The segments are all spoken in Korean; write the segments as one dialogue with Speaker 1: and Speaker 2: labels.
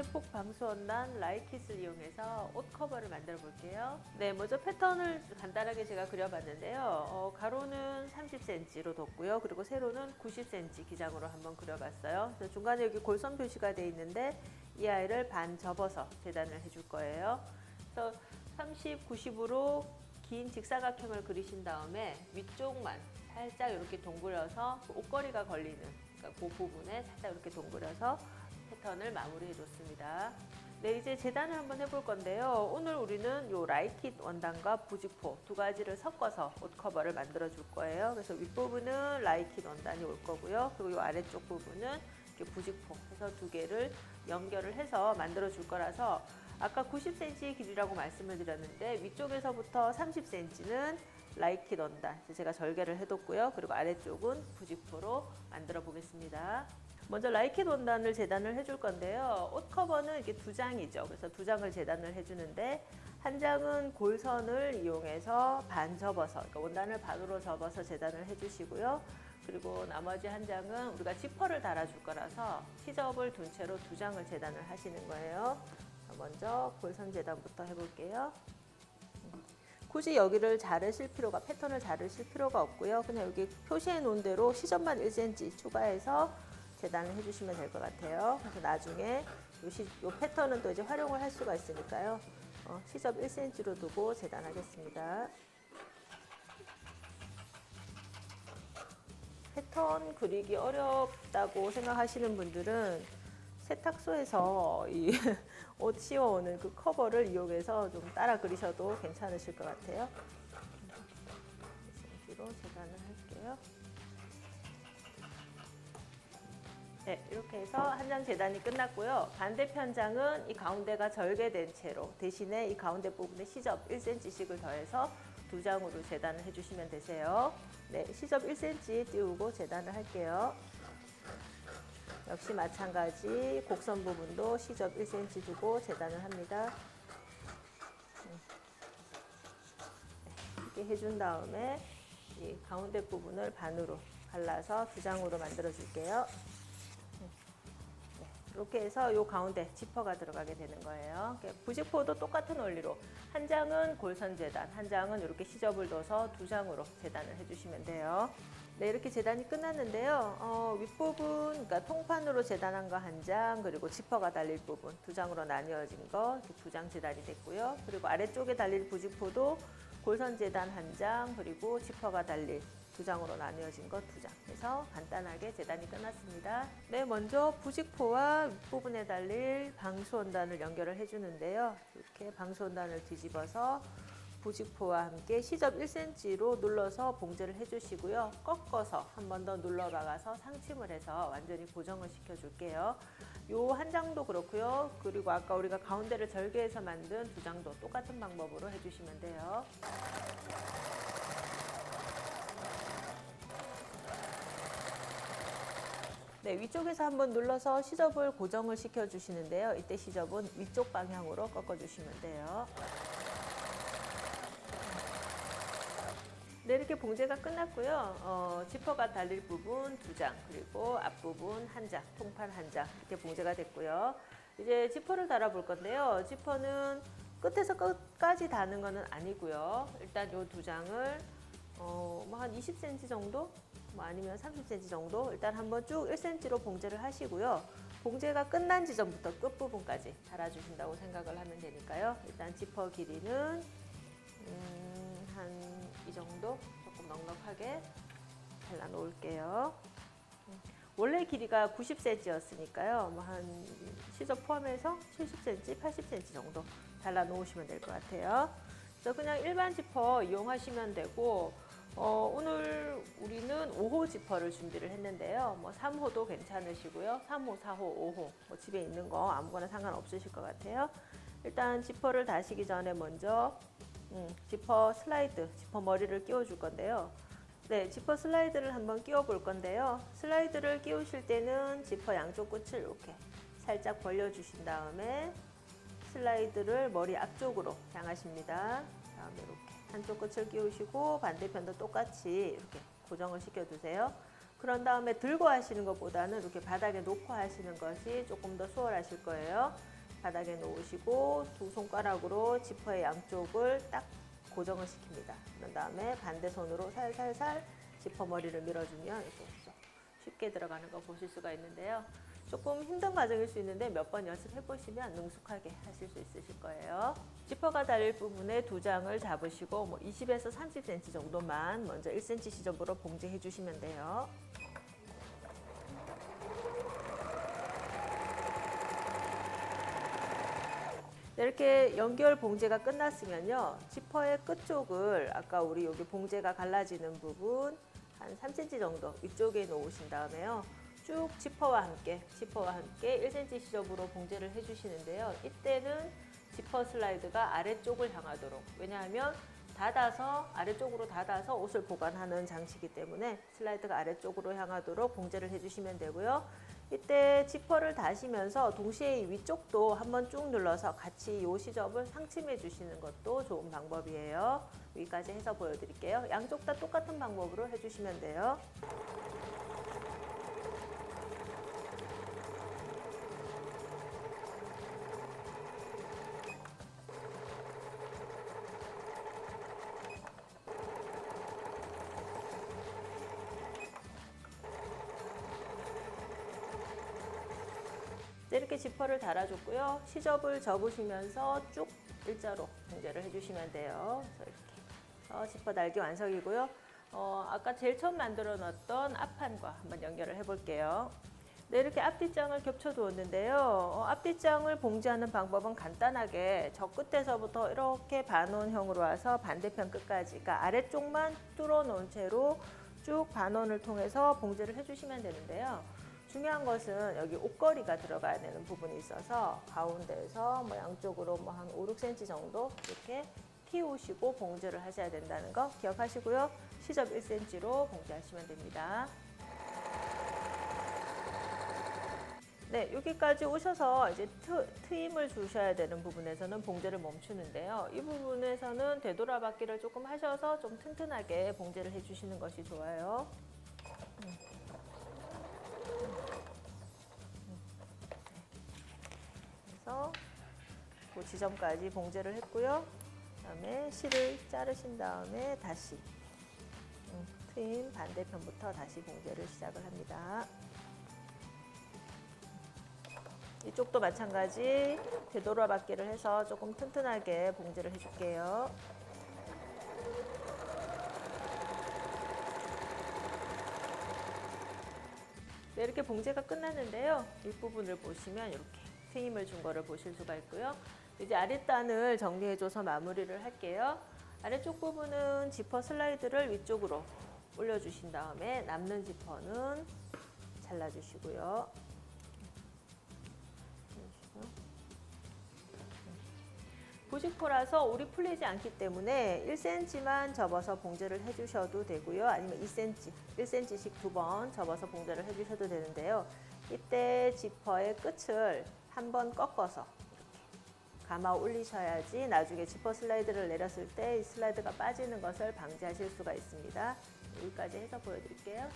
Speaker 1: 제폭 방수원단 라이킷을 이용해서 옷 커버를 만들어 볼게요. 네, 먼저 패턴을 간단하게 제가 그려봤는데요. 가로는 30cm로 뒀고요. 그리고 세로는 90cm 기장으로 한번 그려봤어요. 그래서 중간에 여기 골선 표시가 되어 있는데 이 아이를 반 접어서 재단을 해줄 거예요. 그래서 30, 90으로 긴 직사각형을 그리신 다음에 위쪽만 살짝 이렇게 동그려서 옷걸이가 걸리는, 그러니까 그 부분에 살짝 이렇게 동그려서 패턴을 마무리해 줬습니다. 네, 이제 재단을 한번 해볼 건데요. 오늘 우리는 요 라이킷 원단과 부직포 두 가지를 섞어서 옷 커버를 만들어 줄 거예요. 그래서 윗부분은 라이킷 원단이 올 거고요. 그리고 요 아래쪽 부분은 이렇게 부직포 해서 두 개를 연결을 해서 만들어 줄 거라서 아까 90cm 길이라고 말씀을 드렸는데 위쪽에서부터 30cm는 라이킷 원단 제가 절개를 해뒀고요. 그리고 아래쪽은 부직포로 만들어 보겠습니다. 먼저 라이킷 원단을 재단을 해줄 건데요. 옷 커버는 이렇게 두 장이죠. 그래서 두 장을 재단을 해주는데 한 장은 골선을 이용해서 반 접어서, 그러니까 원단을 반으로 접어서 재단을 해주시고요. 그리고 나머지 한 장은 우리가 지퍼를 달아줄 거라서 시접을 둔 채로 두 장을 재단을 하시는 거예요. 먼저 골선 재단부터 해볼게요. 굳이 여기를 자르실 필요가, 패턴을 자르실 필요가 없고요. 그냥 여기 표시해 놓은 대로 시접만 1cm 추가해서 재단을 해주시면 될 것 같아요. 그래서 나중에 요 패턴은 또 이제 활용을 할 수가 있으니까요. 시접 1cm로 두고 재단하겠습니다. 패턴 그리기 어렵다고 생각하시는 분들은 세탁소에서 이 옷 씌워오는 그 커버를 이용해서 좀 따라 그리셔도 괜찮으실 것 같아요. 1cm로 재단을 할게요. 네, 이렇게 해서 한 장 재단이 끝났고요. 반대편 장은 이 가운데가 절개된 채로 대신에 이 가운데 부분에 시접 1cm씩을 더해서 두 장으로 재단을 해주시면 되세요. 네, 시접 1cm 띄우고 재단을 할게요. 역시 마찬가지 곡선 부분도 시접 1cm 두고 재단을 합니다. 이렇게 해준 다음에 이 가운데 부분을 반으로 갈라서 두 장으로 만들어 줄게요. 이렇게 해서 이 가운데 지퍼가 들어가게 되는 거예요. 부직포도 똑같은 원리로 한 장은 골선 재단, 한 장은 이렇게 시접을 둬서 두 장으로 재단을 해주시면 돼요. 네, 이렇게 재단이 끝났는데요. 윗부분, 그러니까 통판으로 재단한 거 한 장, 그리고 지퍼가 달릴 부분 두 장으로 나뉘어진 거 이렇게 두 장 재단이 됐고요. 그리고 아래쪽에 달릴 부직포도 골선 재단 한 장, 그리고 지퍼가 달릴 두 장으로 나뉘어진 것 두 장 해서 간단하게 재단이 끝났습니다. 네, 먼저 부직포와 윗부분에 달릴 방수원단을 연결을 해주는데요. 이렇게 방수원단을 뒤집어서 부직포와 함께 시접 1cm로 눌러서 봉제를 해주시고요. 꺾어서 한 번 더 눌러 박아서 상침을 해서 완전히 고정을 시켜줄게요. 요 한 장도 그렇고요. 그리고 아까 우리가 가운데를 절개해서 만든 두 장도 똑같은 방법으로 해주시면 돼요. 네, 위쪽에서 한번 눌러서 시접을 고정을 시켜주시는데요. 이때 시접은 위쪽 방향으로 꺾어주시면 돼요. 네, 이렇게 봉제가 끝났고요. 지퍼가 달릴 부분 두 장, 그리고 앞부분 한 장, 통판 한 장 이렇게 봉제가 됐고요. 이제 지퍼를 달아 볼 건데요. 지퍼는 끝에서 끝까지 다는 것은 아니고요. 일단 이 두 장을 뭐 한 20cm 정도, 뭐 아니면 30cm 정도 일단 한번 쭉 1cm로 봉제를 하시고요. 봉제가 끝난 지점부터 끝부분까지 달아주신다고 생각을 하면 되니까요. 일단 지퍼 길이는 한 이 정도 조금 넉넉하게 잘라 놓을게요. 원래 길이가 90cm였으니까요. 뭐 한 시접 포함해서 70cm, 80cm 정도 잘라 놓으시면 될 것 같아요. 그래서 그냥 일반 지퍼 이용하시면 되고 오늘 우리는 5호 지퍼를 준비를 했는데요. 뭐 3호도 괜찮으시고요. 3호, 4호, 5호 뭐 집에 있는 거 아무거나 상관없으실 것 같아요. 일단 지퍼를 다시기 전에 먼저 지퍼 슬라이드, 지퍼 머리를 끼워 줄 건데요. 네, 지퍼 슬라이드를 한번 끼워 볼 건데요. 슬라이드를 끼우실 때는 지퍼 양쪽 끝을 이렇게 살짝 벌려 주신 다음에 슬라이드를 머리 앞쪽으로 향하십니다. 다음에 이렇게 한쪽 끝을 끼우시고 반대편도 똑같이 이렇게 고정을 시켜 두세요. 그런 다음에 들고 하시는 것보다는 이렇게 바닥에 놓고 하시는 것이 조금 더 수월하실 거예요. 바닥에 놓으시고 두 손가락으로 지퍼의 양쪽을 딱 고정을 시킵니다. 그런 다음에 반대 손으로 살살살 지퍼 머리를 밀어주면 이렇게 쉽게 들어가는 거 보실 수가 있는데요. 조금 힘든 과정일 수 있는데 몇 번 연습해 보시면 능숙하게 하실 수 있으실 거예요. 지퍼가 달릴 부분에 두 장을 잡으시고 20에서 30cm 정도만 먼저 1cm 시접으로 봉제해 주시면 돼요. 이렇게 연결 봉제가 끝났으면요. 지퍼의 끝쪽을 아까 우리 여기 봉제가 갈라지는 부분 한 3cm 정도 위쪽에 놓으신 다음에요. 쭉 지퍼와 함께 1cm 시접으로 봉제를 해주시는데요. 이때는 지퍼 슬라이드가 아래쪽을 향하도록, 왜냐하면 아래쪽으로 닫아서 옷을 보관하는 장치이기 때문에 슬라이드가 아래쪽으로 향하도록 봉제를 해주시면 되고요. 이때 지퍼를 다시면서 동시에 위쪽도 한번 쭉 눌러서 같이 이 시접을 상침해 주시는 것도 좋은 방법이에요. 여기까지 해서 보여드릴게요. 양쪽 다 똑같은 방법으로 해주시면 돼요. 이렇게 지퍼를 달아줬고요. 시접을 접으시면서 쭉 일자로 봉제를 해주시면 돼요. 그래서 이렇게 지퍼 달기 완성이고요. 아까 제일 처음 만들어 놨던 앞판과 한번 연결을 해볼게요. 네, 이렇게 앞뒷장을 겹쳐 두었는데요. 앞뒷장을 봉제하는 방법은 간단하게 저 끝에서부터 이렇게 반원형으로 와서 반대편 끝까지, 그러니까 아래쪽만 뚫어 놓은 채로 쭉 반원을 통해서 봉제를 해주시면 되는데요. 중요한 것은 여기 옷걸이가 들어가야 되는 부분이 있어서 가운데에서 양쪽으로 한 5, 6cm 정도 이렇게 틔우시고 봉제를 하셔야 된다는 거 기억하시고요. 시접 1cm로 봉제하시면 됩니다. 네, 여기까지 오셔서 이제 트임을 주셔야 되는 부분에서는 봉제를 멈추는데요. 이 부분에서는 되돌아받기를 조금 하셔서 좀 튼튼하게 봉제를 해주시는 것이 좋아요. 그래서 그 지점까지 봉제를 했고요. 그다음에 실을 자르신 다음에 다시 트임 반대편부터 다시 봉제를 시작을 합니다. 이쪽도 마찬가지 되돌아받기를 해서 조금 튼튼하게 봉제를 해줄게요. 네, 이렇게 봉제가 끝났는데요. 윗부분을 보시면 이렇게 트임을 준 거를 보실 수가 있고요. 이제 아랫단을 정리해줘서 마무리를 할게요. 아래쪽 부분은 지퍼 슬라이드를 위쪽으로 올려주신 다음에 남는 지퍼는 잘라주시고요. 부직포라서 올이 풀리지 않기 때문에 1cm만 접어서 봉제를 해주셔도 되고요. 아니면 2cm, 1cm씩 2번 접어서 봉제를 해주셔도 되는데요. 이때 지퍼의 끝을 한번 꺾어서 이렇게 감아 올리셔야지 나중에 지퍼 슬라이드를 내렸을 때 이 슬라이드가 빠지는 것을 방지하실 수가 있습니다. 여기까지 해서 보여드릴게요.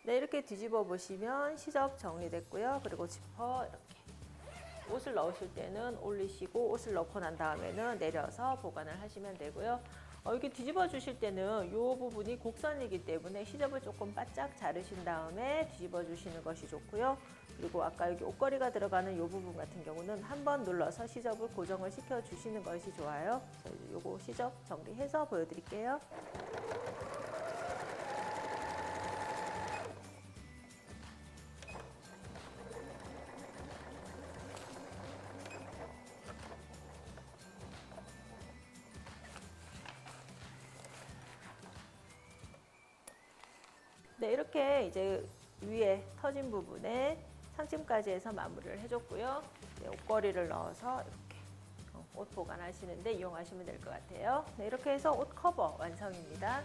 Speaker 1: 네, 이렇게 뒤집어 보시면 시접 정리됐고요. 그리고 지퍼 이렇게 옷을 넣으실 때는 올리시고 옷을 넣고 난 다음에는 내려서 보관을 하시면 되고요. 이렇게 뒤집어 주실 때는 이 부분이 곡선이기 때문에 시접을 조금 바짝 자르신 다음에 뒤집어 주시는 것이 좋고요. 그리고 아까 여기 옷걸이가 들어가는 이 부분 같은 경우는 한번 눌러서 시접을 고정을 시켜 주시는 것이 좋아요. 그래서 요거 시접 정리해서 보여드릴게요. 네, 이렇게 이제 위에 터진 부분에 상침까지 해서 마무리를 해줬고요. 네, 옷걸이를 넣어서 이렇게 옷 보관하시는데 이용하시면 될 것 같아요. 네, 이렇게 해서 옷 커버 완성입니다.